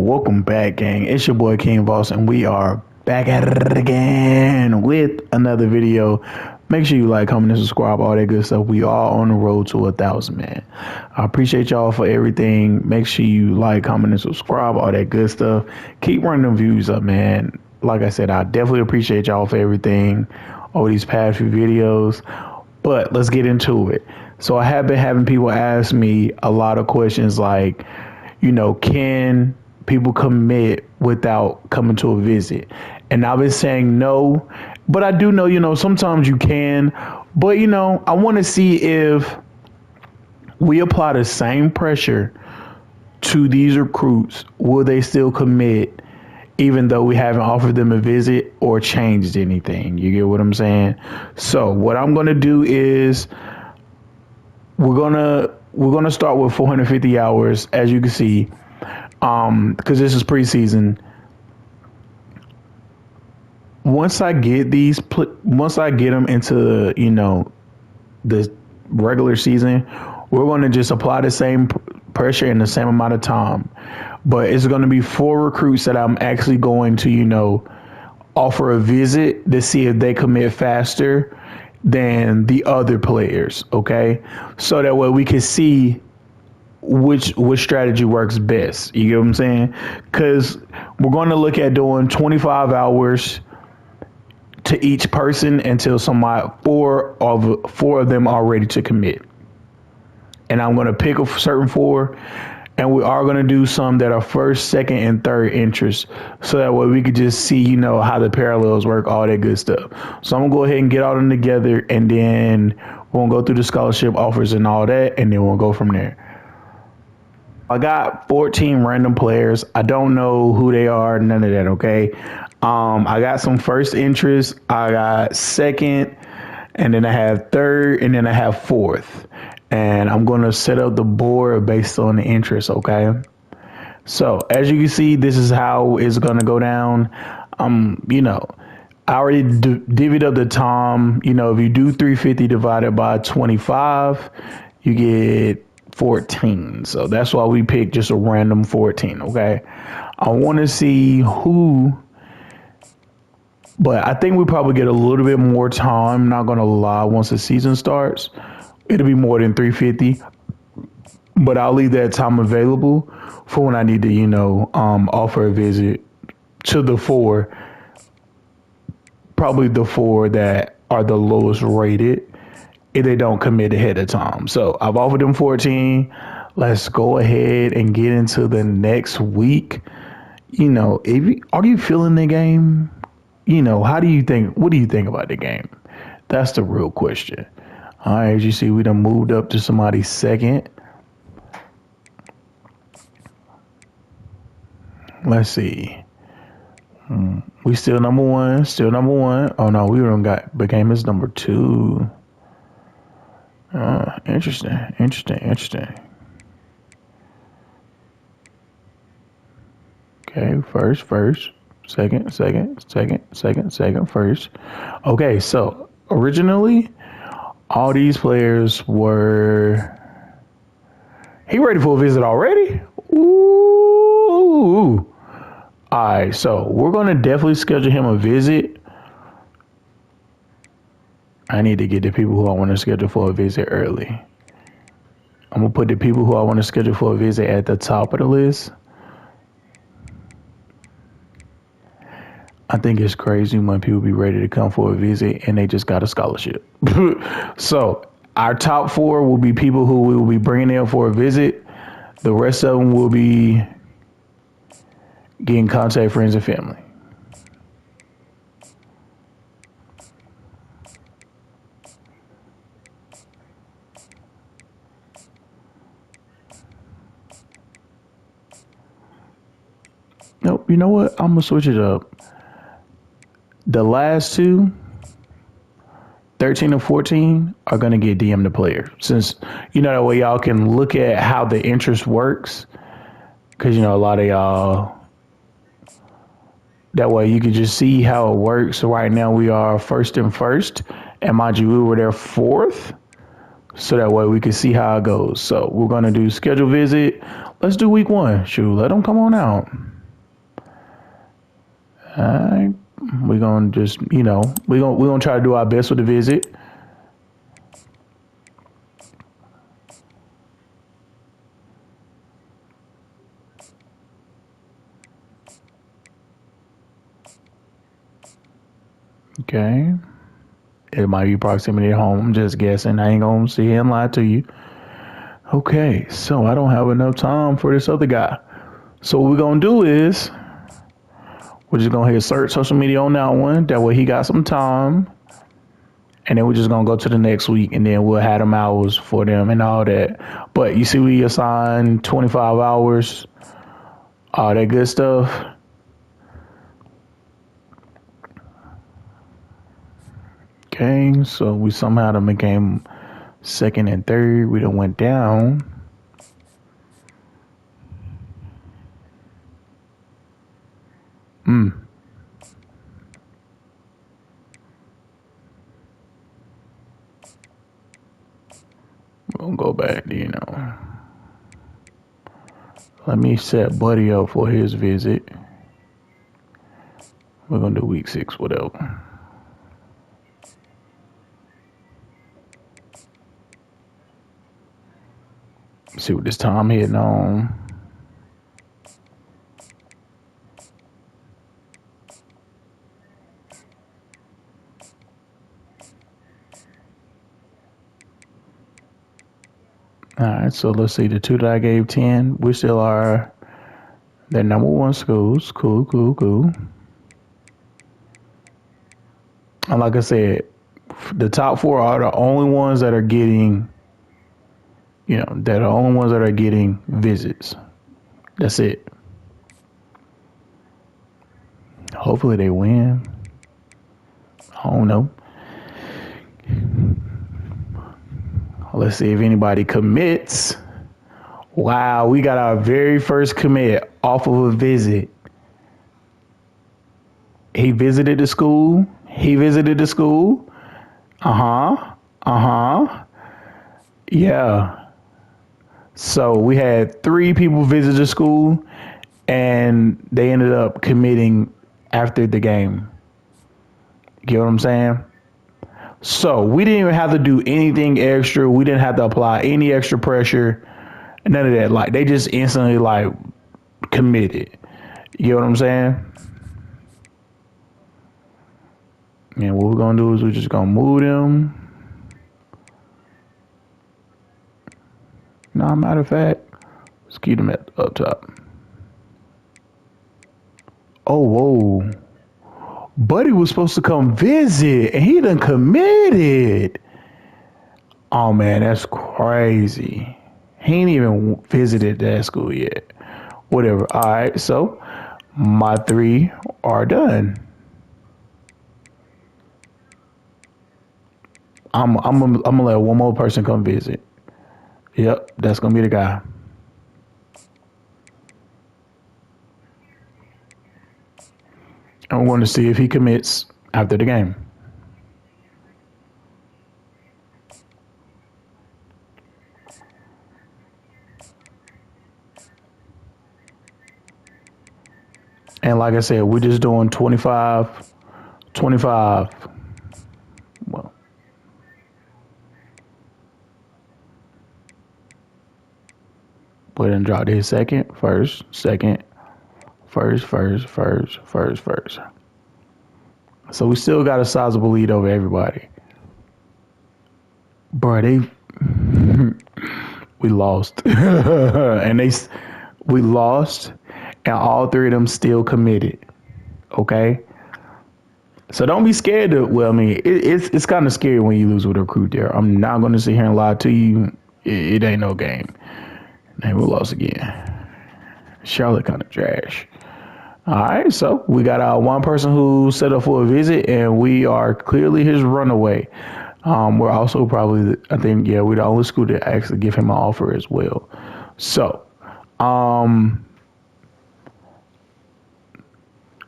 Welcome back, gang. It's your boy King Voss, and we are back at it again with another video. Make sure you like, comment, and subscribe, all that good stuff. We are on the road to 1,000, man. I appreciate y'all for everything. Make sure you like, comment, and subscribe, all that good stuff. Keep running them views up, man. Like I said, I definitely appreciate y'all for everything over these past few videos. But let's get into it. So I have been having people ask me a lot of questions like, you know, can people commit without coming to a visit? And I've been saying no, but I do know, you know, sometimes you can, but, you know, I want to see if we apply the same pressure to these recruits. Will they still commit even though we haven't offered them a visit or changed anything? You get what I'm saying? So what I'm going to do is we're going to start with 450 hours, as you can see, because this is preseason. Once I get them into, you know, the regular season, we're going to just apply the same pressure in the same amount of time. But it's going to be 4 recruits that I'm actually going to, you know, offer a visit to see if they commit faster than the other players, okay? So that way we can see which strategy works best. You get what I'm saying? Because we're going to look at doing 25 hours to each person until four of them are ready to commit. And I'm going to pick a certain 4, and we are going to do some that are first, second, and third interest, so that way we could just see, you know, how the parallels work, all that good stuff. So I'm going to go ahead and get all them together, and then we'll go through the scholarship offers and all that, and then we'll go from there. I got 14 random players. I don't know who they are, none of that, okay? I got some first interest, I got second, and then I have third, and then I have fourth. And I'm going to set up the board based on the interest, okay? So as you can see, this is how it's going to go down. You know, I already divvied up the time. You know, if you do 350 divided by 25, you get 14. So that's why we picked just a random 14, okay? I want to see who, but I think we probably get a little bit more time, not going to lie, once the season starts. It'll be more than 350, but I'll leave that time available for when I need to, you know, offer a visit to the 4, probably the 4 that are the lowest rated if they don't commit ahead of time. So I've offered them 14. Let's go ahead and get into the next week. You know, are you feeling the game? You know, what do you think about the game? That's the real question. All right, as you see, we done moved up to somebody's second. Let's see. We still number one. Oh no, we became his number 2. Interesting. Okay, first, second, first. Okay, so originally, all these players were... He ready for a visit already? Ooh. All right, so we're going to definitely schedule him a visit. I need to get the people who I want to schedule for a visit early. I'm going to put the people who I want to schedule for a visit at the top of the list. I think it's crazy when people be ready to come for a visit and they just got a scholarship. So our top 4 will be people who we will be bringing in for a visit. The rest of them will be getting contact friends and family. Nope, you know what? I'm going to switch it up. The last 2, 13 and 14, are going to get DM the player. Since, you know, that way y'all can look at how the interest works. Because, you know, a lot of y'all, that way you can just see how it works. So right now we are first. And mind you, we were there 4th. So that way we can see how it goes. So we're going to do schedule visit. Let's do week 1. Shoot, let them come on out. Alright. We're gonna just, we're gonna try to do our best with the visit. Okay. It might be proximity to home. I'm just guessing. I ain't gonna sit here and lie to you. Okay, so I don't have enough time for this other guy. So what we're gonna do is we're just gonna hit search social media on that one. That way he got some time. And then we're just gonna go to the next week and then we'll have them hours for them and all that. But you see we assign 25 hours, all that good stuff. Okay, so we somehow done became second and third. We done went down. We're gonna go back, Let me set Buddy up for his visit. We're gonna do week 6, whatever. See what this time hitting on. All right, so let's see. The 2 that I gave 10, we still are the #1 schools. Cool. And like I said, the top 4 are the only ones that are getting, that are the only ones that are getting visits. That's it. Hopefully they win. I don't know. Let's see if anybody commits. Wow, we got our very first commit off of a visit. He visited the school. Yeah. So we had 3 people visit the school and they ended up committing after the game. You get what I'm saying? So we didn't even have to do anything extra. We didn't have to apply any extra pressure. None of that. Like, they just instantly committed. You know what I'm saying? And what we're gonna do is we're just gonna move them. No, matter of fact, let's keep them up top. Oh, whoa. Buddy was supposed to come visit and he done committed. Oh man, that's crazy. He ain't even visited that school yet. Whatever. All right, so my 3 are done. I'm gonna let one more person come visit. Yep, that's gonna be the guy. I'm going to see if he commits after the game. And like I said, we're just doing 25. Well, put and drop this second, first. So we still got a sizable lead over everybody. Bro, we lost. We lost, and all 3 of them still committed. Okay? So don't be scared it's kind of scary when you lose with a recruit there. I'm not going to sit here and lie to you. It ain't no game. And we lost again. Charlotte kind of trash. All right, so we got our one person who set up for a visit, and we are clearly his runaway. We're also probably, we're the only school to actually give him an offer as well. So,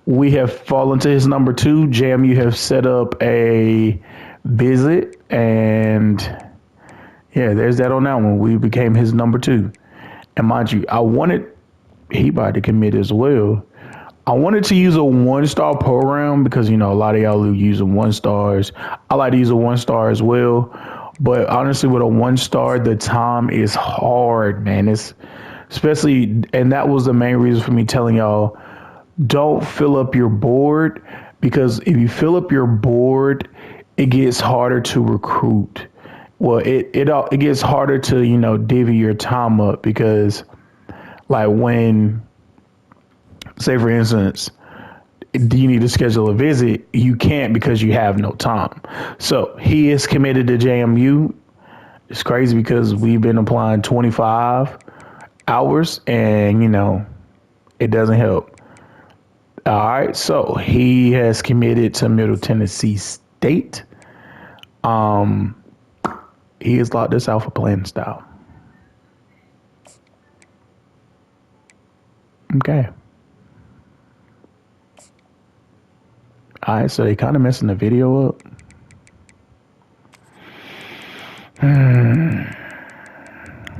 we have fallen to his number 2. Jam, you have set up a visit, and yeah, there's that on that one. We became his number 2. And mind you, I wanted he about to commit as well. I wanted to use a 1-star program because, a lot of y'all are using 1-stars. I like to use a 1-star as well. But honestly, with a 1-star, the time is hard, man. It's especially, and that was the main reason for me telling y'all, don't fill up your board, because if you fill up your board, it gets harder to recruit. Well, it gets harder to, divvy your time up, because like when, say for instance, do you need to schedule a visit? You can't, because you have no time. So he is committed to JMU. It's crazy because we've been applying 25 hours and, it doesn't help. All right. So he has committed to Middle Tennessee State. He has locked us out for playing style. Okay. All right, so they kind of messing the video up.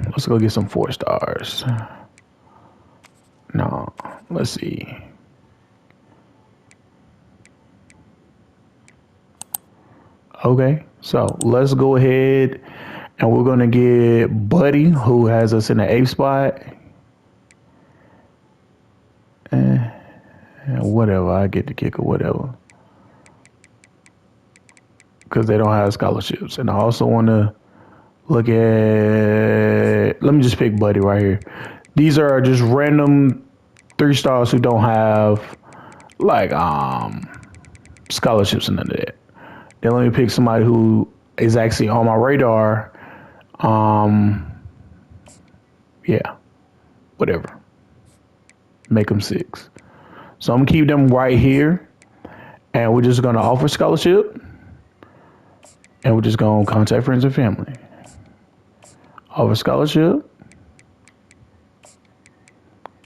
Let's go get some 4 stars. No, let's see. Okay, so let's go ahead and we're gonna get Buddy, who has us in the 8th spot. Whatever, I get the kick or whatever, because they don't have scholarships. And I also want to look at, let me just pick Buddy right here. These are just random 3 stars who don't have like scholarships and none of that. Then let me pick somebody who is actually on my radar. Yeah, whatever. Make them 6. So I'm gonna keep them right here, and we're just gonna offer scholarship, and we're just gonna contact friends and family. Offer scholarship,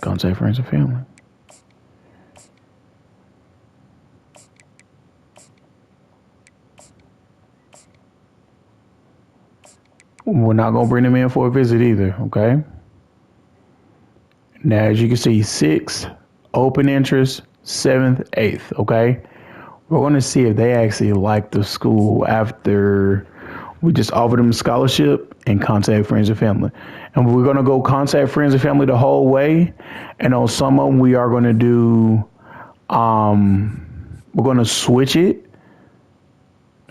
contact friends and family. We're not gonna bring them in for a visit either, okay? Now, as you can see, 6th, open interest, 7th, 8th, okay? We're going to see if they actually like the school after we just offer them a scholarship and contact friends and family. And we're going to go contact friends and family the whole way. And on some of them, we are going to do, we're going to switch it.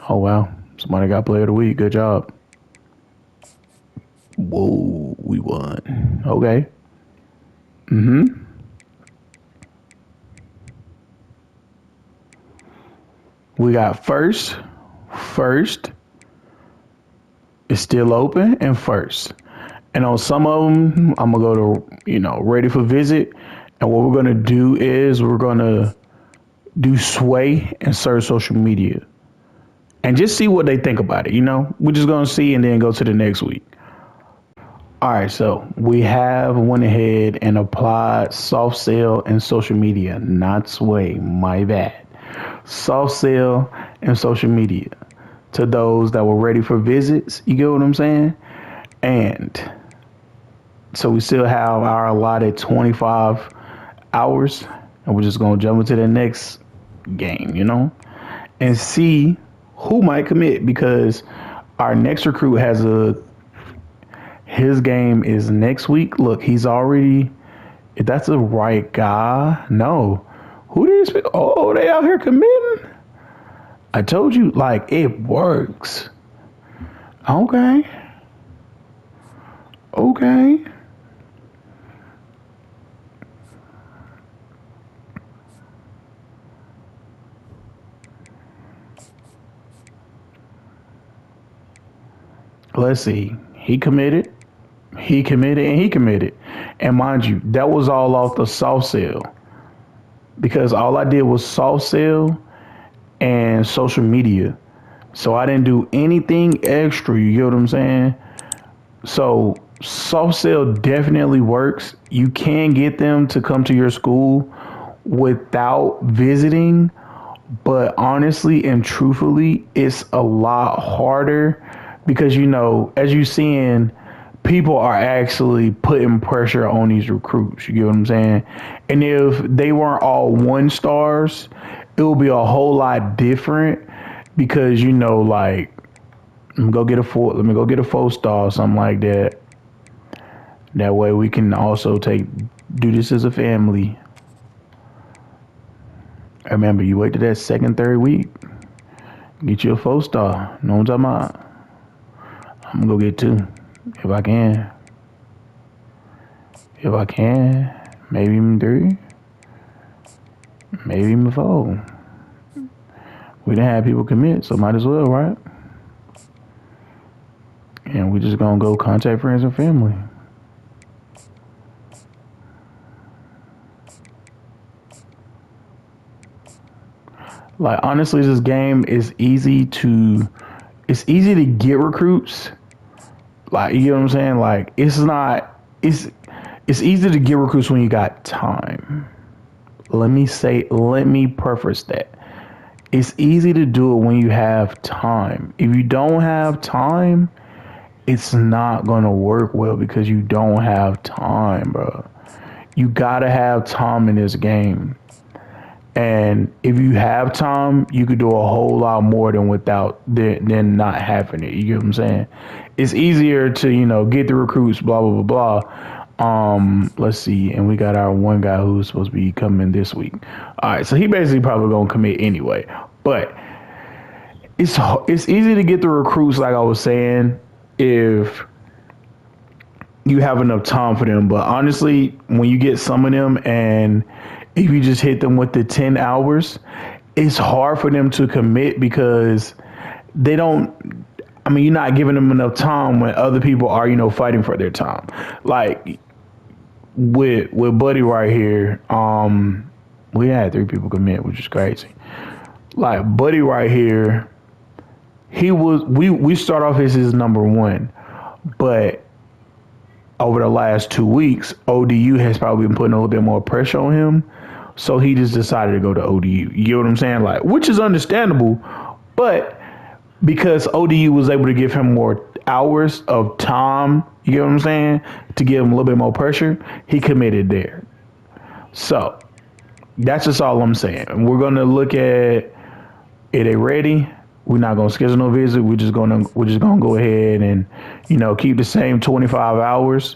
Oh, wow. Somebody got player of the week. Good job. Whoa, we won. Okay. We got first is still open, and first. And on some of them, I'm gonna go to, ready for visit. And what we're gonna do is we're gonna do sway and search social media and just see what they think about it. We're just gonna see and then go to the next week. All right, so we have went ahead and applied soft sell and social media, not sway, my bad. Soft sell and social media to those that were ready for visits. You get what I'm saying? And so we still have our allotted 25 hours, and we're just going to jump into the next game, and see who might commit, because our next recruit has his game is next week. Look, he's already, if that's the right guy, no. Who did you speak? Oh, they out here committing? I told you, like, it works. Okay. Let's see. He committed. And mind you, that was all off the soft sell, because all I did was soft sell and social media. So I didn't do anything extra. You get what I'm saying? So soft sell definitely works. You can get them to come to your school without visiting, but honestly and truthfully, it's a lot harder because, as you seeing, people are actually putting pressure on these recruits. You get what I'm saying? And if they weren't all 1 stars, it would be a whole lot different because like let me go get a 4 star, something like that. That way we can also do this as a family. Remember, you wait to that second, third week, get you a 4 star. Know what I'm talking about? I'm gonna go get 2 if I can. If I can, maybe even 3, maybe even 4. We didn't have people commit, so might as well, right? And we just gonna go contact friends and family. Like, honestly, this game is it's easy to get recruits. Like, you know what I'm saying? Like, it's easy to get recruits when you got time. Let me preface that. It's easy to do it when you have time. If you don't have time, it's not gonna work well because you don't have time, bro. You gotta have time in this game. And if you have time, you could do a whole lot more than not having it. You get what I'm saying? It's easier to, get the recruits, blah, blah, blah, blah. Let's see. And we got our one guy who's supposed to be coming this week. All right. So he basically probably going to commit anyway. But it's easy to get the recruits, like I was saying, if you have enough time for them. But honestly, when you get some of them and if you just hit them with the 10 hours, it's hard for them to commit because you're not giving them enough time when other people are, fighting for their time. Like with Buddy right here, we had 3 people commit, which is crazy. Like Buddy right here, we start off as his number 1, but over the last 2 weeks, ODU has probably been putting a little bit more pressure on him. So he just decided to go to ODU. You get what I'm saying? Like, which is understandable, but because ODU was able to give him more hours of time, you get what I'm saying, to give him a little bit more pressure, he committed there. So that's just all I'm saying. We're gonna look at, are they ready? We're not gonna schedule no visit. We're just gonna go ahead and keep the same 25 hours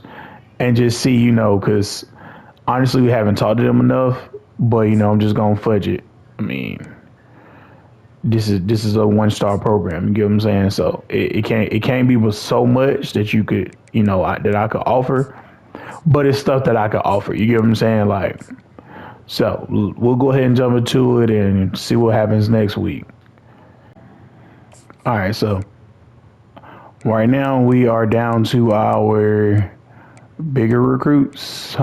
and just see, because honestly we haven't talked to them enough. But I'm just gonna fudge it. I mean, this is a 1-star program. You get what I'm saying? So it can't be with so much that you could that I could offer, but it's stuff that I could offer. You get what I'm saying? Like, so we'll go ahead and jump into it and see what happens next week. All right, so right now we are down to our bigger recruits.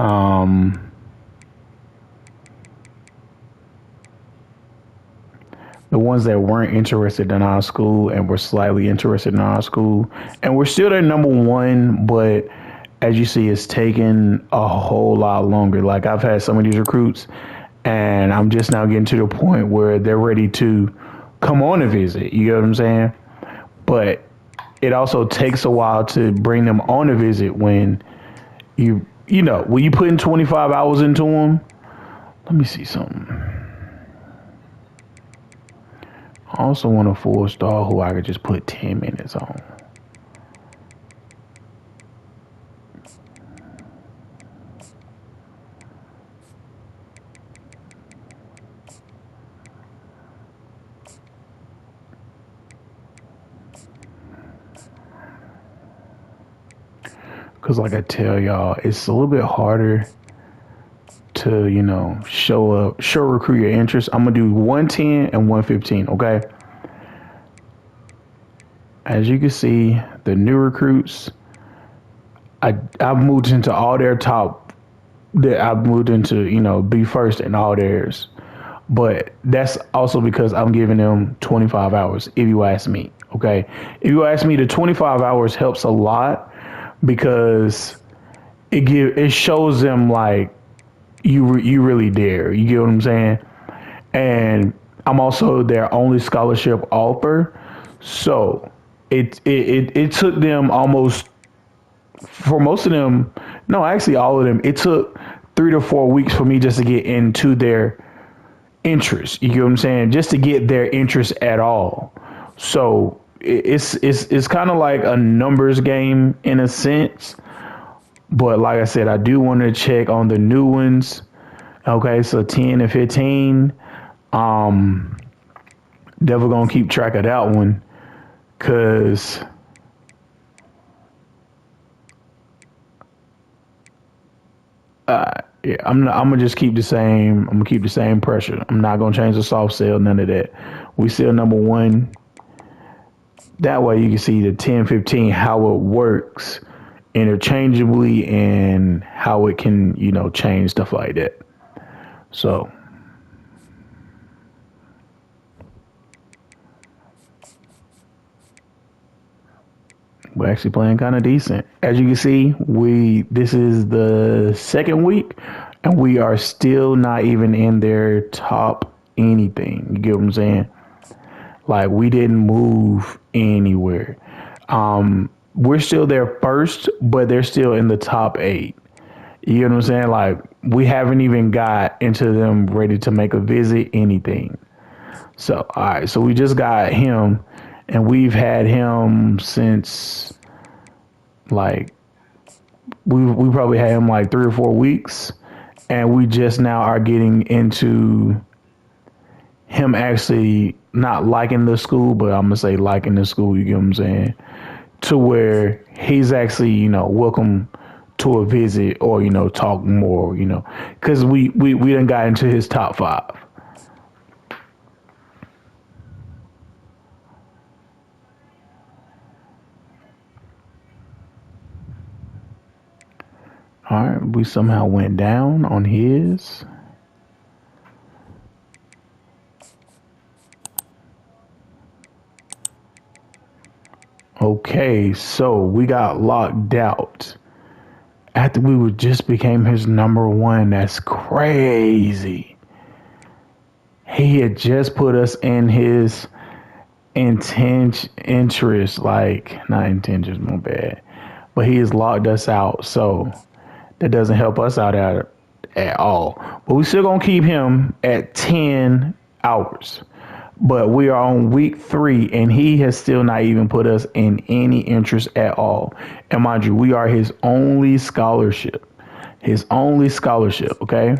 The ones that weren't interested in our school and were slightly interested in our school. And we're still their number 1, but as you see, it's taken a whole lot longer. Like, I've had some of these recruits and I'm just now getting to the point where they're ready to come on a visit. You get what I'm saying? But it also takes a while to bring them on a visit when when you put in 25 hours into them. Let me see something. I also want a 4-star who I could just put 10 minutes on. Because like I tell y'all, it's a little bit harder to, show recruit your interest. I'm going to do 110 and 115, okay? As you can see, the new recruits, I've moved into all their top, I've moved into, be first in all theirs. But that's also because I'm giving them 25 hours, if you ask me, okay? If you ask me, the 25 hours helps a lot because it shows them like you really dare. You get what I'm saying? And I'm also their only scholarship offer, so it took them almost for most of them, no, actually all of them, it took 3 to 4 weeks for me just to get into their interest. You get what I'm saying? Just to get their interest at all. So it's kind of like a numbers game in a sense. But like I said, I do want to check on the new ones. Okay, so 10 and 15. Um, Definitely gonna keep track of that one, cause yeah, I'm gonna just keep the same. I'm gonna keep the same pressure. I'm not gonna change the soft sell, none of that. We still number one. That way you can see the 10, 15, how it works interchangeably and how it can, change stuff like that. So we're actually playing kind of decent. As you can see, this is the second week and we are still not even in their top anything. You get what I'm saying? Like we didn't move anywhere. We're still there first, but they're still in the top 8. You know what I'm saying? Like we haven't even got into them ready to make a visit, anything. So all right, so we just got him, and we've had him since like we probably had him like 3 or 4 weeks, and we just now are getting into him actually not liking the school, but I'm gonna say liking the school. You get what I'm saying? To where he's actually welcome to a visit or talk more. Because we done got into his top 5. All right, we somehow went down on his. Okay, so we got locked out after we would just became his number 1. That's crazy. He had just put us in his interest, like not intentions, my bad, but he has locked us out. So that doesn't help us out at all. But we still gonna keep him at 10 hours. But we are on week 3 and he has still not even put us in any interest at all. And mind you, we are his only scholarship. His only scholarship, okay?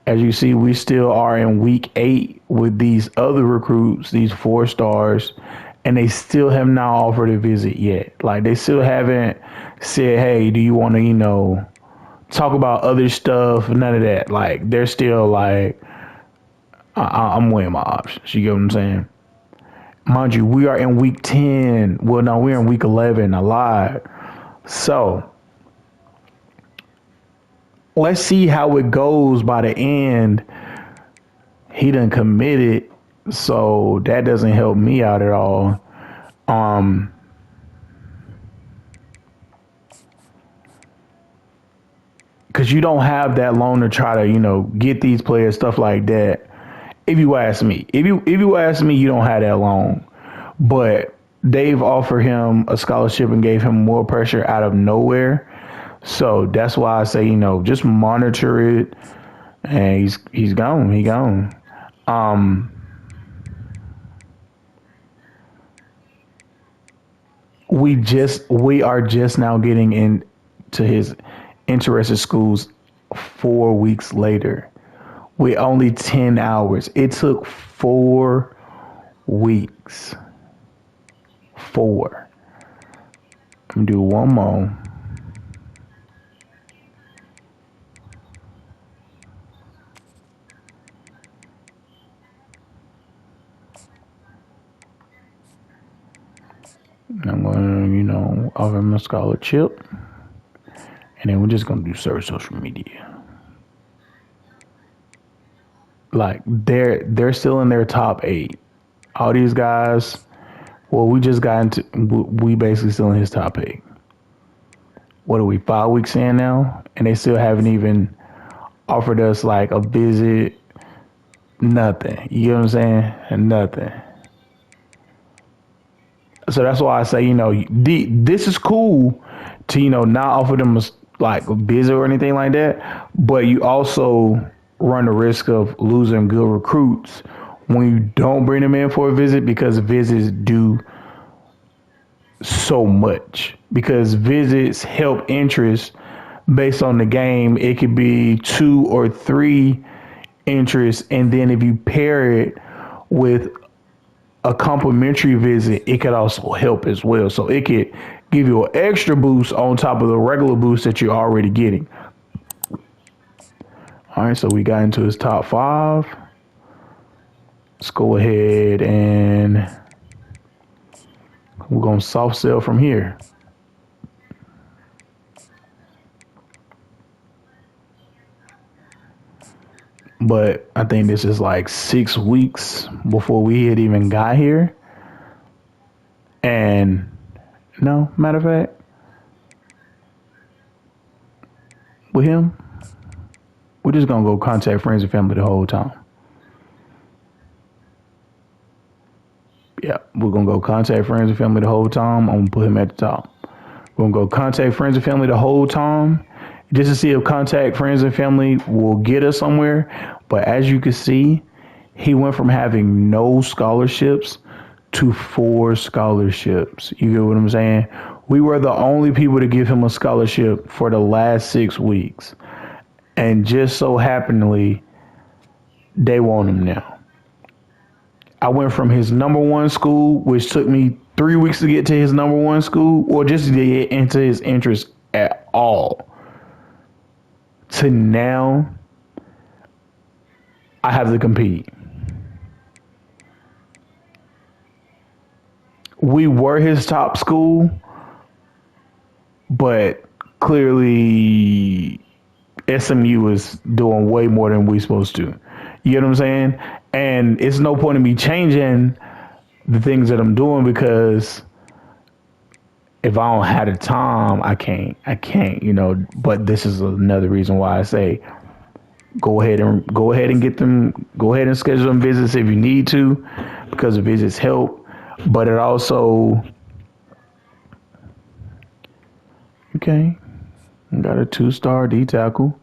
As you see, we still are in week 8 with these other recruits, these 4 stars, and they still have not offered a visit yet. Like they still haven't said, hey, do you want to, talk about other stuff? None of that. Like they're still like, I'm weighing my options. You get what I'm saying? Mind you, we are in week 10. Well, no, we're in week 11. I lied. So let's see how it goes by the end. He done committed, so that doesn't help me out at all. Because you don't have that long to try to, get these players, stuff like that. If you ask me, if you ask me, you don't have that long. But they've offered him a scholarship and gave him more pressure out of nowhere. So that's why I say, just monitor it. And he's gone. He gone. We are just now getting into his interested schools 4 weeks later. With only 10 hours. It took 4 weeks. 4. Let me do one more. I'm going to, offer him a scholarship. And then we're just going to do search social media. Like, they're still in their top 8. All these guys, well, we just got into, we basically still in his top 8. What are we, 5 weeks in now? And they still haven't even offered us like a visit, nothing. You know what I'm saying? Nothing. So that's why I say, this is cool to, not offer them like a visit or anything like that, but you also run the risk of losing good recruits when you don't bring them in for a visit, because visits do so much, because visits help interest based on the game. It could be 2 or 3 interests, and then if you pair it with a complimentary visit, it could also help as well. So it could give you an extra boost on top of the regular boost that you're already getting. All right, so we got into his top 5. Let's go ahead and we're going to soft sell from here. But I think this is like 6 weeks before we had even got here. And no, matter of fact, with him, we're just going to go contact friends and family the whole time. Yeah, we're going to go contact friends and family the whole time. I'm going to put him at the top. We're going to go contact friends and family the whole time, just to see if contact friends and family will get us somewhere. But as you can see, he went from having no scholarships to 4 scholarships. You get what I'm saying? We were the only people to give him a scholarship for the last 6 weeks. And just so happenly, they want him now. I went from his number 1 school, which took me 3 weeks to get to his number 1 school, or just to get into his interest at all, to now I have to compete. We were his top school, but clearly SMU is doing way more than we supposed to. You get what I'm saying? And it's no point in me changing the things that I'm doing, because if I don't have the time, I can't, but this is another reason why I say go ahead and get them, go ahead and schedule them visits if you need to, because the visits help. But it also, okay, got a 2-star D tackle.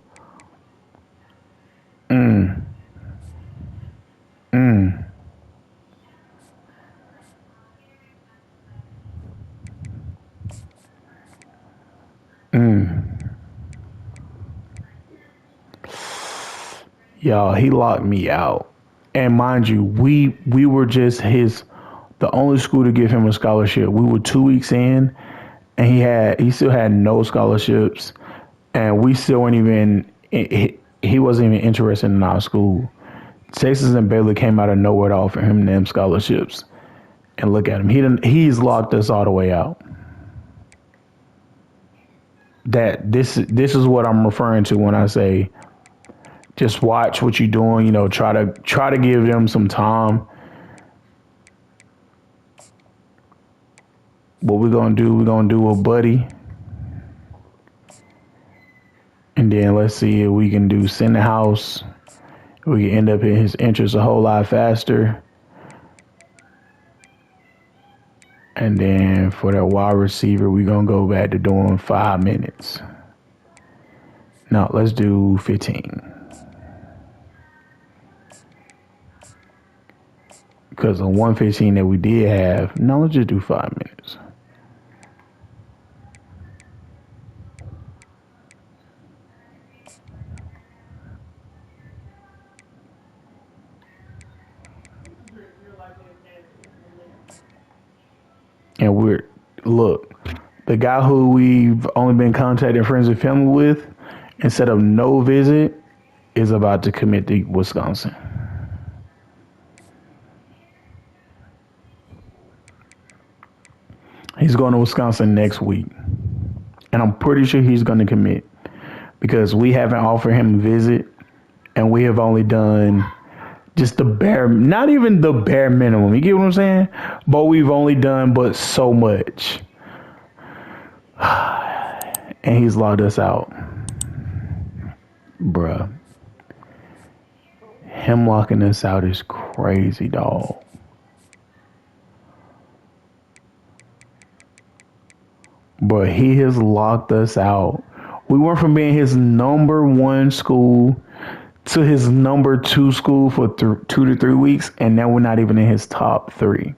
Y'all, he locked me out. And mind you, we were just the only school to give him a scholarship. We were 2 weeks in, and he still had no scholarships, and we still weren't even, he wasn't even interested in our school. Texas and Baylor came out of nowhere to offer him them scholarships. And look at him. He's locked us all the way out. That this is what I'm referring to when I say just watch what you're doing, try to give them some time. What we're going to do, we're going to do a buddy. And then let's see if we can do send the house. We can end up in his interest a whole lot faster. And then for that wide receiver, we're going to go back to doing 5 minutes. No, let's do 15. Because the 115 that we did have, no, let's just do 5 minutes. And look, the guy who we've only been contacting friends and family with, instead of no visit, is about to commit to Wisconsin. He's going to Wisconsin next week. And I'm pretty sure he's going to commit, because we haven't offered him a visit, and we have only done just not even the bare minimum. You get what I'm saying? But we've only done but so much. And he's locked us out. Bruh. Him locking us out is crazy, dog. but he has locked us out. We went from being his number one school to his number two school for 2 to 3 weeks, and now we're not even in his top three.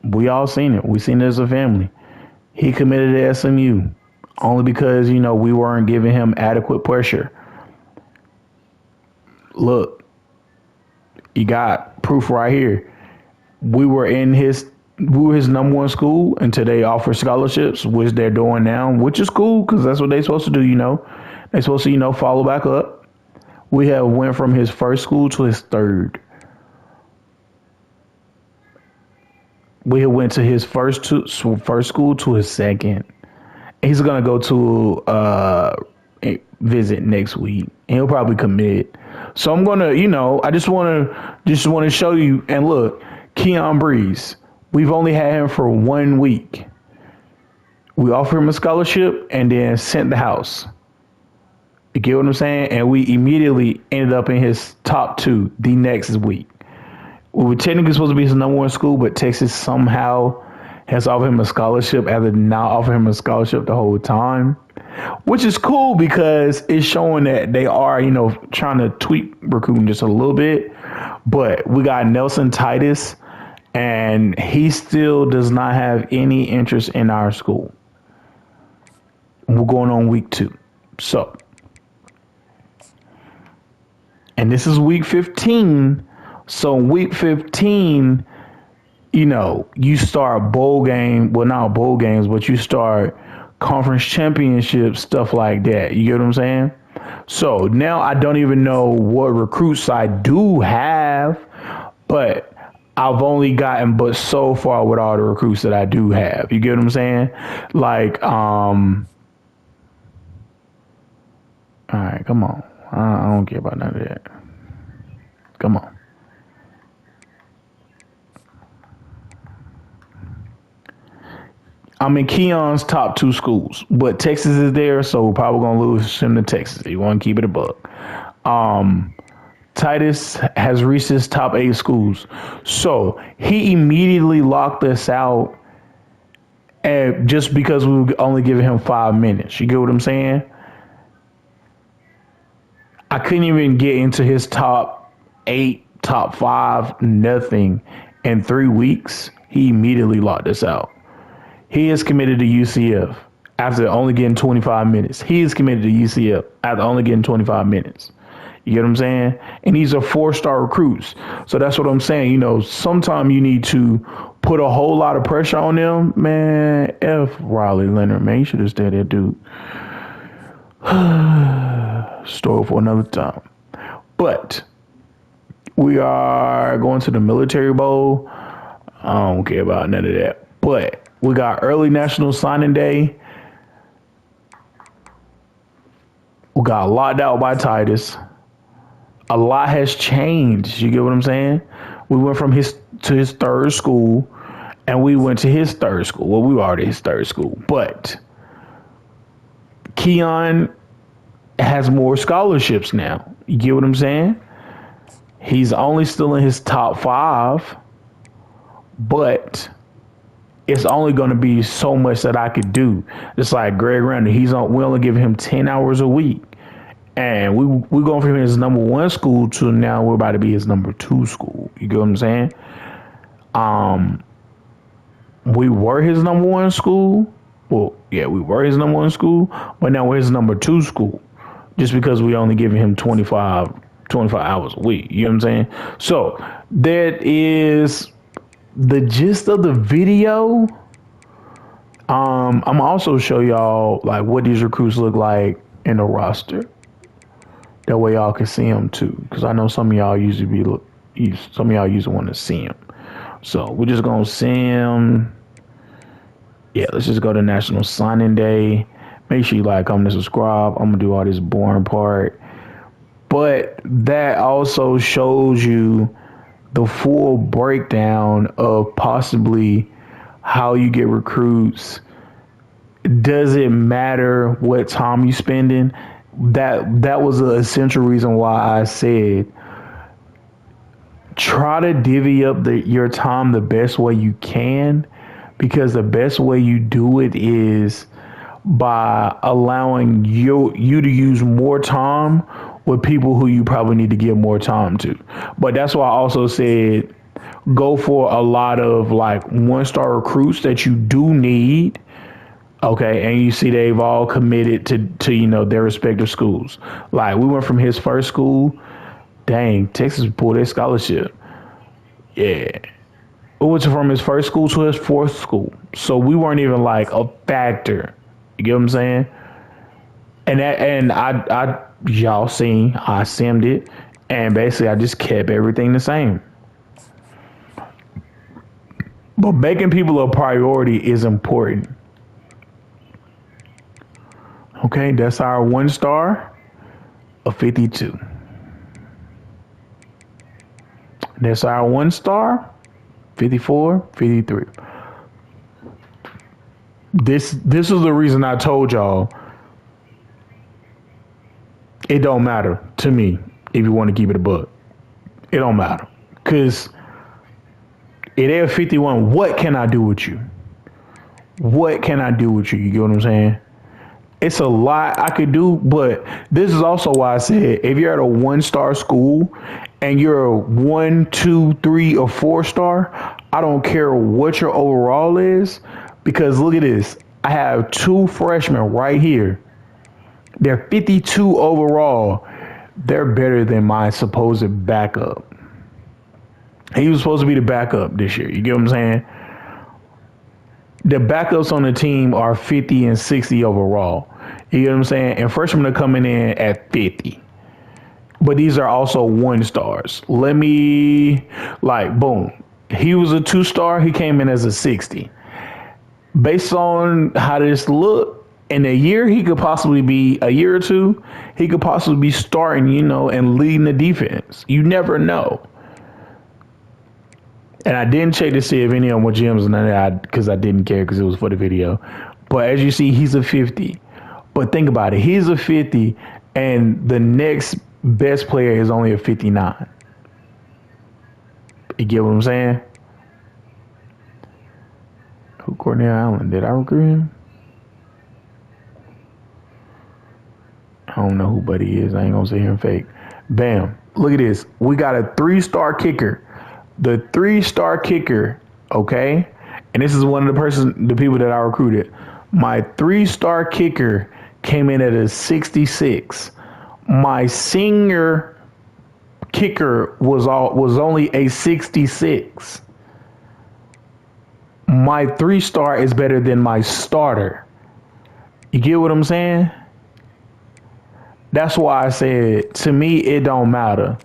We all seen it. We seen it as a family. He committed to SMU only because, we weren't giving him adequate pressure. Look, you got proof right here. We were his number one school until they offer scholarships, which they're doing now, which is cool because that's what they're supposed to do. They're supposed to, follow back up. We have went from his first school to his third. We have went to his first school to his second. He's gonna go to visit next week, and he'll probably commit. So I'm gonna, I just wanna show you. And look, Keon Breeze, we've only had him for 1 week. We offered him a scholarship and then sent the house. You get what I'm saying? And we immediately ended up in his top 2 the next week. We were technically supposed to be his number one school, but Texas somehow has offered him a scholarship after not offering him a scholarship the whole time, which is cool because it's showing that they are, trying to tweak recruiting just a little bit. But we got Nelson Titus, and he still does not have any interest in our school. We're going on week 2. So, and this is week 15. So week 15, you start bowl game. Well, not bowl games, but you start conference championships, stuff like that. You get what I'm saying? So now I don't even know what recruits I do have, but I've only gotten but so far with all the recruits that I do have. You get what I'm saying? Like, all right, come on. I don't care about none of that. Come on. I'm in Keon's top 2 schools, but Texas is there, so we're probably going to lose him to Texas. You want to keep it a buck. Titus has reached his top 8 schools. So he immediately locked us out just because we were only giving him 5 minutes. You get what I'm saying? I couldn't even get into his top 8, top 5, nothing. In 3 weeks, he immediately locked us out. He is committed to UCF after only getting 25 minutes. He is committed to UCF after only getting 25 minutes. You get what I'm saying? And these are 4-star recruits. So that's what I'm saying. Sometimes you need to put a whole lot of pressure on them. Man, F. Riley Leonard, man, you should have stayed there, dude. Story for another time. But we are going to the Military Bowl. I don't care about none of that. But we got early National Signing Day. We got locked out by Titus. A lot has changed. You get what I'm saying? We went from his third school, and we went to his third school. Well, we were already his third school, but Keon has more scholarships now. You get what I'm saying? He's only still in his top 5, but it's only going to be so much that I could do. Just like Greg Randall, we only give him 10 hours a week. And we're going from his number 1 school to now we're about to be his number 2 school. You get what I'm saying? We were his number 1 school. Well, yeah, we were his number 1 school, but now we're his number 2 school. Just because we only giving him 25 hours a week. You know what I'm saying? So that is the gist of the video. I'm also show y'all like what these recruits look like in the roster. That way y'all can see them too, because I know some of y'all usually want to see them. So we're just gonna see them. Yeah, let's just go to National Signing Day. Make sure you like, comment, and subscribe. I'm gonna do all this boring part, but that also shows you the full breakdown of possibly how you get recruits. Does it matter what time you spending? That was an essential reason why I said try to divvy up your time the best way you can, because the best way you do it is by allowing you to use more time with people who you probably need to give more time to. But that's why I also said go for a lot of like 1-star recruits that you do need. Okay, and you see they've all committed to their respective schools. Like we went from his first school, dang, Texas pulled their scholarship. Yeah. We went from his first school to his fourth school. So we weren't even like a factor. You get what I'm saying? And I y'all seen, I simmed it, and basically I just kept everything the same. But making people a priority is important. Okay, that's our 1-star of 52. That's our 1-star, 54, 53. This is the reason I told y'all it don't matter to me if you want to keep it a buck. It don't matter. Because if they're 51, what can I do with you? What can I do with you? You get what I'm saying? It's a lot I could do, but this is also why I said if you're at a 1-star school and you're a 1, 2, 3, or 4-star, I don't care what your overall is, because look at this. I have 2 freshmen right here. They're 52 overall. They're better than my supposed backup. He was supposed to be the backup this year. You get what I'm saying? The backups on the team are 50 and 60 overall. You get what I'm saying? And freshmen are coming in at 50. But these are also 1-stars. Let me, like, boom. He was a 2-star. He came in as a 60. Based on how this look, in a year, he could possibly be, a year or two, he could possibly be starting, and leading the defense. You never know. And I didn't check to see if any of them were gems, and because I didn't care because it was for the video. But as you see, he's a 50. But think about it. He's a 50, and the next best player is only a 59. You get what I'm saying? Who, Courtney Allen? Did I recruit him? I don't know who Buddy is. I ain't gonna sit here and fake. Bam. Look at this. We got a 3-star kicker. The 3-star kicker, okay? And this is one of the people that I recruited. My 3-star kicker came in at a 66. My senior kicker was only a 66. My 3-star is better than my starter. You get what I'm saying? That's why I said, to me, it don't matter.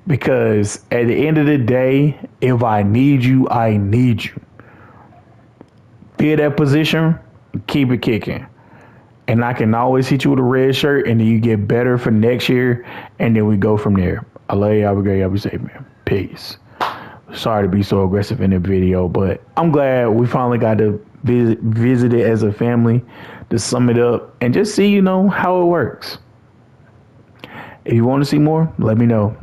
Because at the end of the day, if I need you, I need you. Fill that position, keep it kicking. And I can always hit you with a red shirt, and then you get better for next year, and then we go from there. I love y'all. Be great. Y'all be safe, man. Peace. Sorry to be so aggressive in the video, but I'm glad we finally got to visit it as a family to sum it up and just see, how it works. If you want to see more, let me know.